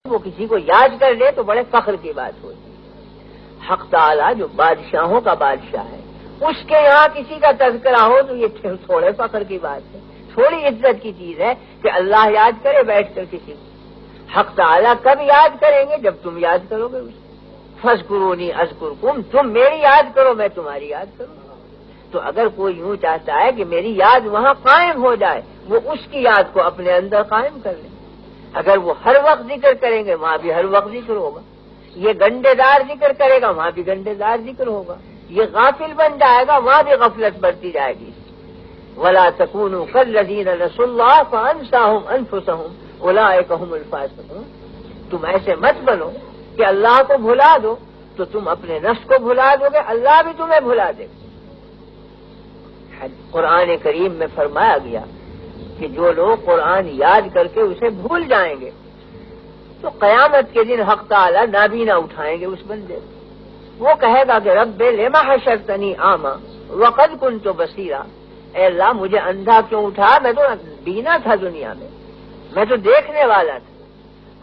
وہ کسی کو یاد کر لے تو بڑے فخر کی بات ہوتی ہے۔ حق تعالیٰ جو بادشاہوں کا بادشاہ ہے، اس کے یہاں کسی کا تذکرہ ہو تو یہ تھوڑے فخر کی بات ہے، تھوڑی عزت کی چیز ہے کہ اللہ یاد کرے بیٹھ کر کسی کو۔ حق تعالیٰ کب یاد کریں گے؟ جب تم یاد کرو گے اسے۔ فاذکرونی اذکرکم، تم میری یاد کرو میں تمہاری یاد کروں۔ تو اگر کوئی یوں چاہتا ہے کہ میری یاد وہاں قائم ہو جائے، وہ اس کی یاد کو اپنے اندر قائم کر لیں۔ اگر وہ ہر وقت ذکر کریں گے وہاں بھی ہر وقت ذکر ہوگا، یہ گنڈے دار ذکر کرے گا وہاں بھی گنڈے دار ذکر ہوگا، یہ غافل بن جائے گا وہاں بھی غفلت بڑھتی جائے گی۔ وَلَا تَكُونُوا كَالَّذِينَ نَسُوا اللَّهَ فَأَنسَاهُمْ أَنفُسَهُمْ أُولَٰئِكَ هُمُ الْفَاسِقُونَ۔ تم ایسے مت بنو کہ اللہ کو بھلا دو تو تم اپنے نفس کو بھلا دو گے، اللہ بھی تمہیں بھلا دے گا۔ قرآن کریم میں فرمایا گیا کہ جو لوگ قرآن یاد کر کے اسے بھول جائیں گے تو قیامت کے دن حق تعالی نابینا اٹھائیں گے اس بندے کو۔ وہ کہے گا کہ رب لما حشرتنی اعمی وقد كنت بصیرا، اے اللہ مجھے اندھا کیوں اٹھا، میں تو بینا تھا دنیا میں تو دیکھنے والا تھا۔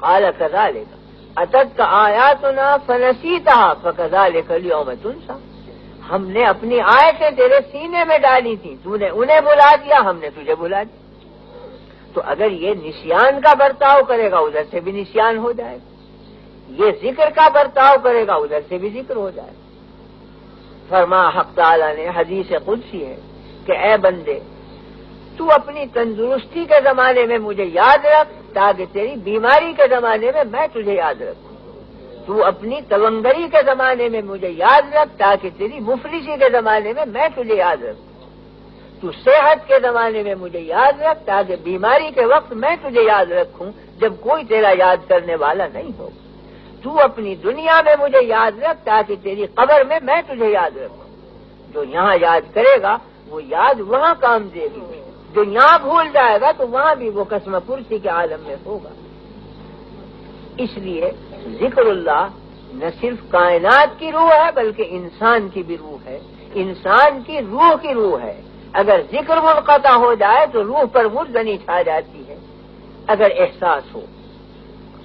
قال كذلك اتتك آیاتنا فنسیتها فكذلك اليوم تنسى، ہم نے اپنی آیتیں تیرے سینے میں ڈالی تھیں، تو نے انہیں بھلا دیا، ہم نے تجھے بھلا دیا۔ تو اگر یہ نسیان کا برتاؤ کرے گا ادھر سے بھی نسیان ہو جائے گا، یہ ذکر کا برتاؤ کرے گا ادھر سے بھی ذکر ہو جائے گا۔ فرما حق تعالیٰ نے، حدیث قدسی ہے کہ اے بندے تو اپنی تندرستی کے زمانے میں مجھے یاد رکھ تاکہ تیری بیماری کے زمانے میں میں تجھے یاد رکھوں، تو اپنی تونگری کے زمانے میں مجھے یاد رکھ تاکہ تیری مفلسی کے زمانے میں میں تجھے یاد رکھوں، تو صحت کے زمانے میں مجھے یاد رکھ تاکہ بیماری کے وقت میں تجھے یاد رکھوں جب کوئی تیرا یاد کرنے والا نہیں ہو، تو اپنی دنیا میں مجھے یاد رکھ تاکہ تیری قبر میں میں تجھے یاد رکھوں۔ جو یہاں یاد کرے گا وہ یاد وہاں کام دے گی، جو یہاں بھول جائے گا تو وہاں بھی وہ قسم پرسی کے عالم میں ہوگا۔ اس لیے ذکر اللہ نہ صرف کائنات کی روح ہے بلکہ انسان کی بھی روح ہے، انسان کی روح ہے۔ اگر ذکر منقطع ہو جائے تو روح پر مردنی چھا جاتی ہے۔ اگر احساس ہو،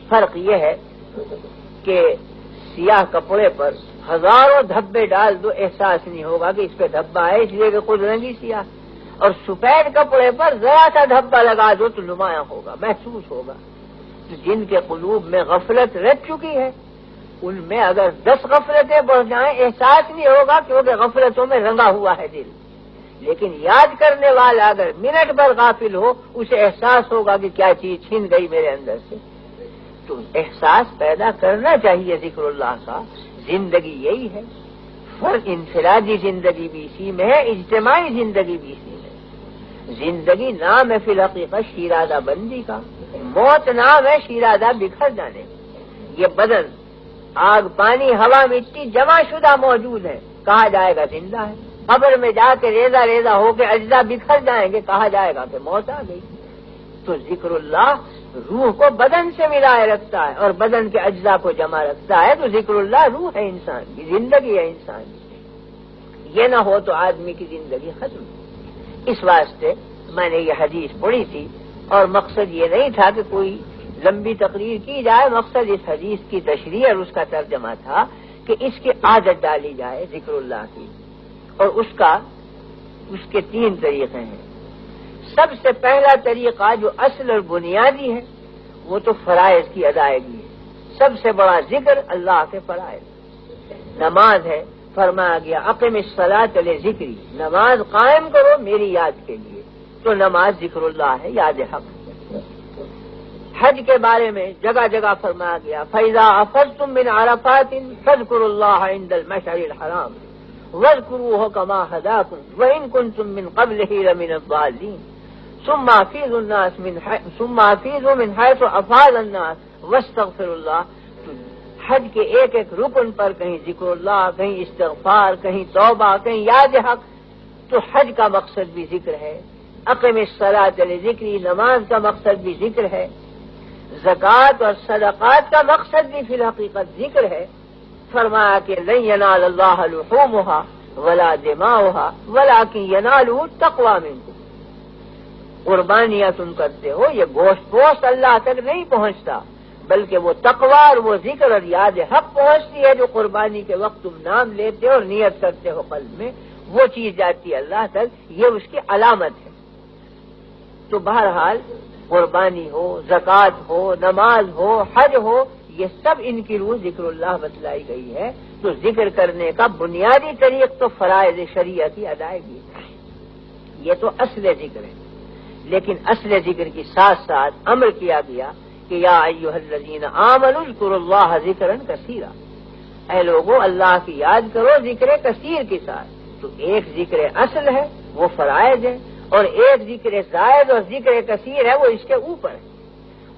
فرق یہ ہے کہ سیاہ کپڑے پر ہزاروں دھبے ڈال دو احساس نہیں ہوگا کہ اس پہ دھبا ہے اس لیے کہ خود رنگی سیاہ، اور سفید کپڑے پر ذرا سا دھبا لگا دو تو نمایاں ہوگا، محسوس ہوگا۔ تو جن کے قلوب میں غفلت رچ چکی ہے ان میں اگر 10 غفلتیں بڑھ جائیں احساس نہیں ہوگا کیونکہ غفلتوں میں رنگا ہوا ہے دل، لیکن یاد کرنے والا اگر منٹ بھر غافل ہو اسے احساس ہوگا کہ کیا چیز چھن گئی میرے اندر سے۔ تو احساس پیدا کرنا چاہیے ذکر اللہ کا۔ زندگی یہی ہے، فرق انفرادی زندگی بھی اسی میں ہے، اجتماعی زندگی بھی اسی میں۔ زندگی نام ہے فی الحقیقت شیرازہ بندی کا، موت نام ہے شیرازہ بکھر جانے۔ یہ بدن آگ پانی ہوا مٹی جمع شدہ موجود ہے، کہا جائے گا زندہ ہے۔ قبر میں جا کے ریزہ ریزہ ہو کے اجزا بکھر جائیں گے، کہا جائے گا کہ موت آ گئی۔ تو ذکر اللہ روح کو بدن سے ملائے رکھتا ہے اور بدن کے اجزاء کو جمع رکھتا ہے، تو ذکر اللہ روح ہے انسان کی، زندگی ہے انسان کی۔ یہ نہ ہو تو آدمی کی زندگی ختم۔ اس واسطے میں نے یہ حدیث پڑھی تھی اور مقصد یہ نہیں تھا کہ کوئی لمبی تقریر کی جائے، مقصد اس حدیث کی تشریح اور اس کا ترجمہ تھا کہ اس کی عادت ڈالی جائے ذکر اللہ کی، اور اس کے 3 طریقے ہیں۔ سب سے پہلا طریقہ جو اصل اور بنیادی ہے وہ تو فرائض کی ادائیگی ہے۔ سب سے بڑا ذکر اللہ کے فرائض، نماز ہے۔ فرمایا گیا اقم الصلاۃ لذکری، نماز قائم کرو میری یاد کے لیے، تو نماز ذکر اللہ ہے، یاد حق۔ حج کے بارے میں جگہ جگہ فرمایا گیا فَإِذَا أَفَضْتُم مِّنْ عَرَفَاتٍ فَاذْكُرُوا اللَّهَ عِندَ الْمَشْعَرِ الْحَرَامِ وَاذْكُرُوهُ كَمَا هَدَاكُمْ وَإِن كُنتُم مِّن قَبْلِهِ لَمِنَ الضَّالِّينَ ثُمَّ أَفِيضُوا مِنْ حَيْثُ أَفَاضَ النَّاسُ وَاسْتَغْفِرُوا اللَّهَ۔ تو حج کے ایک رکن پر کہیں ذکر اللہ، کہیں استغفار، کہیں توبہ، کہیں یاد حق، تو حج کا مقصد بھی ذکر ہے۔ اقم الصلاۃ لذکری، نماز کا مقصد بھی ذکر ہے۔ زکوٰۃ اور صدقات کا مقصد بھی فی الحقیقت ذکر ہے۔ فرمایا کہ لن ینال اللہ لحومها ولا دماؤها ولکن ینالہ التقوی منکم۔ قربانیاں تم کرتے ہو، یہ گوشت پوست اللہ تک نہیں پہنچتا بلکہ وہ تقوی اور وہ ذکر اور یاد حق پہنچتی ہے جو قربانی کے وقت تم نام لیتے اور نیت کرتے ہو قلب میں، وہ چیز جاتی ہے اللہ تک، یہ اس کی علامت ہے۔ تو بہرحال قربانی ہو، زکوٰۃ ہو، نماز ہو، حج ہو، یہ سب ان کی روح ذکر اللہ بتلائی گئی ہے۔ تو ذکر کرنے کا بنیادی طریق تو فرائض شریعہ کی ادائیگی ہے، یہ تو اصل ذکر ہے۔ لیکن اصل ذکر کی ساتھ ساتھ امر کیا گیا کہ یا ایھا الذین آمنوا اذکروا اللہ ذکرا کثیرا، اے لوگوں اللہ کی یاد کرو ذکر کثیر کے ساتھ۔ تو ایک ذکر اصل ہے وہ فرائض ہے، اور ایک ذکر زائد اور ذکر کثیر ہے وہ اس کے اوپر ہے۔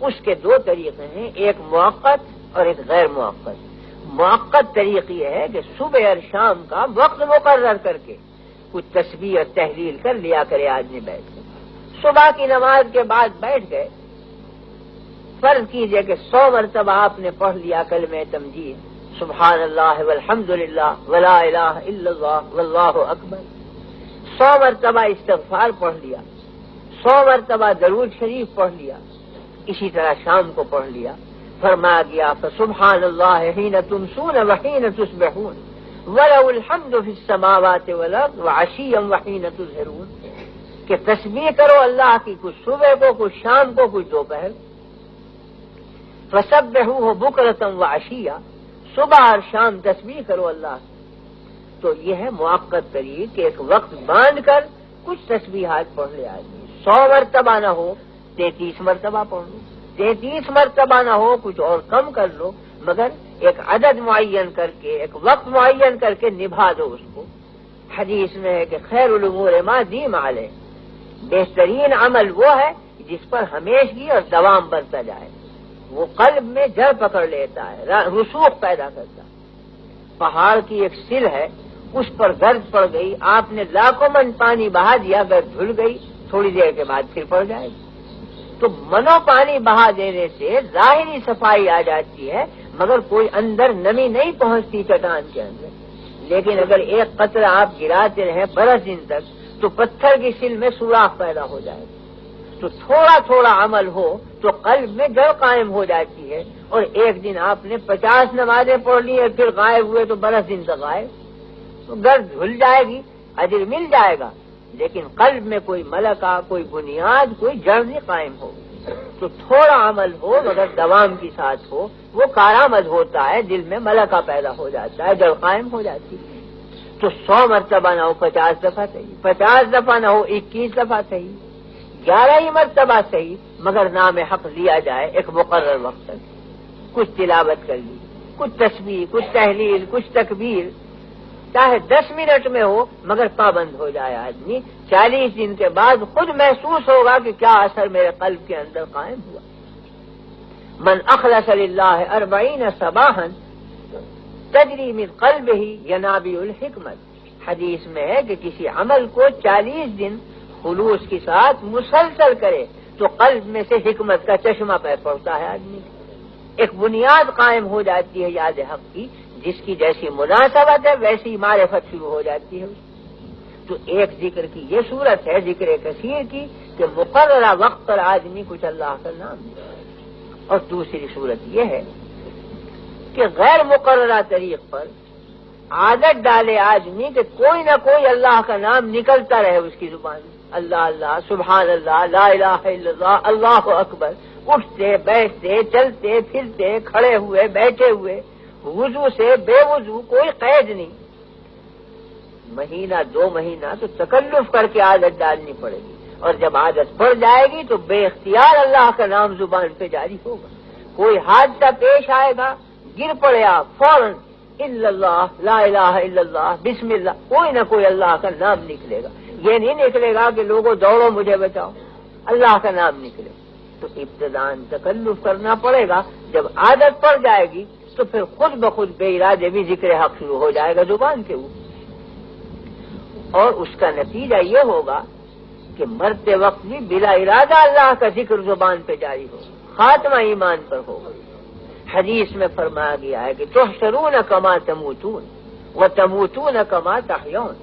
اس کے دو طریقے ہیں، ایک موقت اور ایک غیر موقت۔ موقت طریقہ یہ ہے کہ صبح اور شام کا وقت مقرر کر کے کچھ تسبیح اور تحلیل کر لیا کرے آدمی بیٹھ کے، صبح کی نماز کے بعد بیٹھ گئے، فرض کیجئے کہ 100 مرتبہ آپ نے پڑھ لیا کلمہ تمجید، سبحان اللہ والحمد للہ ولا الہ الا اللہ واللہ اکبر، 100 مرتبہ استغفار پڑھ لیا، 100 مرتبہ درود شریف پڑھ لیا، اسی طرح شام کو پڑھ لیا۔ فرمایا گیا فسبحان اللہ حین تمسون وحین تصبحون ولہ الحمد فی السماوات والارض وعشیا وحین تظہرون، کہ تسبیح کرو اللہ کی، کچھ صبح کو، کچھ شام کو، کچھ دوپہر۔ فسبحوہ بکرۃ وعشیا، صبح اور شام تسبیح کرو اللہ کی۔ تو یہ ہے موقت طریق کہ ایک وقت باندھ کر کچھ تسبیحات پڑھ لے آدمی، 100 مرتبہ نہ ہو 33 مرتبہ پڑھ لو، 33 مرتبہ نہ ہو کچھ اور کم کر لو، مگر ایک عدد معین کر کے، ایک وقت معین کر کے نبھا دو اس کو۔ حدیث میں ہے کہ خیر الامور ما دیم علیہ، بہترین عمل وہ ہے جس پر ہمیشگی اور دوام برتا جائے، وہ قلب میں جڑ پکڑ لیتا ہے، رسوخ پیدا کرتا ہے۔ پہاڑ کی ایک سل ہے، اس پر گرد پڑ گئی، آپ نے لاکھوں من پانی بہا دیا، گرد دھل گئی، تھوڑی دیر کے بعد پھر پڑ جائے گی۔ تو منو پانی بہا دینے سے ظاہری صفائی آ جاتی ہے، مگر کوئی اندر نمی نہیں پہنچتی چٹان کے اندر۔ لیکن اگر ایک قطرہ آپ گراتے رہیں برس دن تک تو پتھر کی سل میں سوراخ پیدا ہو جائے گا۔ تو تھوڑا تھوڑا عمل ہو تو قلب میں جڑ قائم ہو جاتی ہے، اور ایک دن آپ نے 50 نمازیں پڑھ لی اور پھر غائب ہوئے تو برس دن تک غائب، تو گرد دھل جائے گی، اجر مل جائے گا، لیکن قلب میں کوئی ملکہ، کوئی بنیاد، کوئی جڑ نہیں قائم ہوگی۔ تو تھوڑا عمل ہو مگر دوام کے ساتھ ہو، وہ کارآمد ہوتا ہے، دل میں ملکہ پیدا ہو جاتا ہے، جڑ قائم ہو جاتی ہے۔ تو 100 مرتبہ نہ ہو 50 دفعہ صحیح، 50 دفعہ نہ ہو 21 دفعہ صحیح، 11 ہی مرتبہ صحیح، مگر نام حق لیا جائے ایک مقرر وقت تک، کچھ تلاوت کر لی، کچھ تسبیح، کچھ تحلیل، کچھ تکبیر، چاہے 10 منٹ میں ہو مگر پابند ہو جائے آدمی، 40 دن کے بعد خود محسوس ہوگا کہ کیا اثر میرے قلب کے اندر قائم ہوا۔ من اخلص للہ 40 صباحا تجری من قلبہ ینابع الحکمت، حدیث میں ہے کہ کسی عمل کو 40 دن خلوص کے ساتھ مسلسل کرے تو قلب میں سے حکمت کا چشمہ پہ پڑتا ہے آدمی، ایک بنیاد قائم ہو جاتی ہے یاد حق کی، جس کی جیسی مناسبت ہے ویسی معرفت شروع ہو جاتی ہے۔ تو ایک ذکر کی یہ صورت ہے ذکر کثیر کی کہ مقررہ وقت پر آدمی کچھ اللہ کا نام لے، اور دوسری صورت یہ ہے کہ غیر مقررہ طریق پر عادت ڈالے آدمی کہ کوئی نہ کوئی اللہ کا نام نکلتا رہے اس کی زبان میں، اللہ اللہ، سبحان اللہ، لا الہ الا اللہ، اللہ اکبر، اٹھتے بیٹھتے چلتے پھرتے کھڑے ہوئے بیٹھے ہوئے، وضو سے بے وضو، کوئی قید نہیں۔ مہینہ 2 مہینہ تو تکلف کر کے عادت ڈالنی پڑے گی، اور جب عادت پڑ جائے گی تو بے اختیار اللہ کا نام زبان پہ جاری ہوگا۔ کوئی حادثہ پیش آئے گا، گر پڑے آپ، فوراً الا اللہ، لا الہ الا اللہ، بسم اللہ، کوئی نہ کوئی اللہ کا نام نکلے گا۔ یہ نہیں نکلے گا کہ لوگوں دوڑو مجھے بچاؤ، اللہ کا نام نکلے۔ تو ابتداءً تکلف کرنا پڑے گا، جب عادت پڑ جائے گی تو پھر خود بخود بے ارادے بھی ذکر حق شروع ہو جائے گا زبان کے اوپر، اور اس کا نتیجہ یہ ہوگا کہ مرتے وقت بھی بلا ارادہ اللہ کا ذکر زبان پہ جاری ہوگا، خاتمہ ایمان پر ہوگا۔ حدیث میں فرمایا گیا ہے کہ تحشرون کما تموتون وتموتون کما تحیون،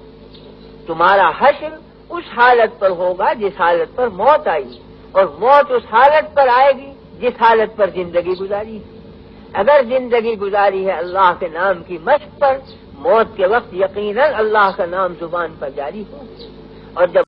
تمہارا حشر اس حالت پر ہوگا جس حالت پر موت آئی، اور موت اس حالت پر آئے گی جس حالت پر زندگی گزاری ہے۔ اگر زندگی گزاری ہے اللہ کے نام کی مشق پر، موت کے وقت یقیناً اللہ کا نام زبان پر جاری ہو، اور جب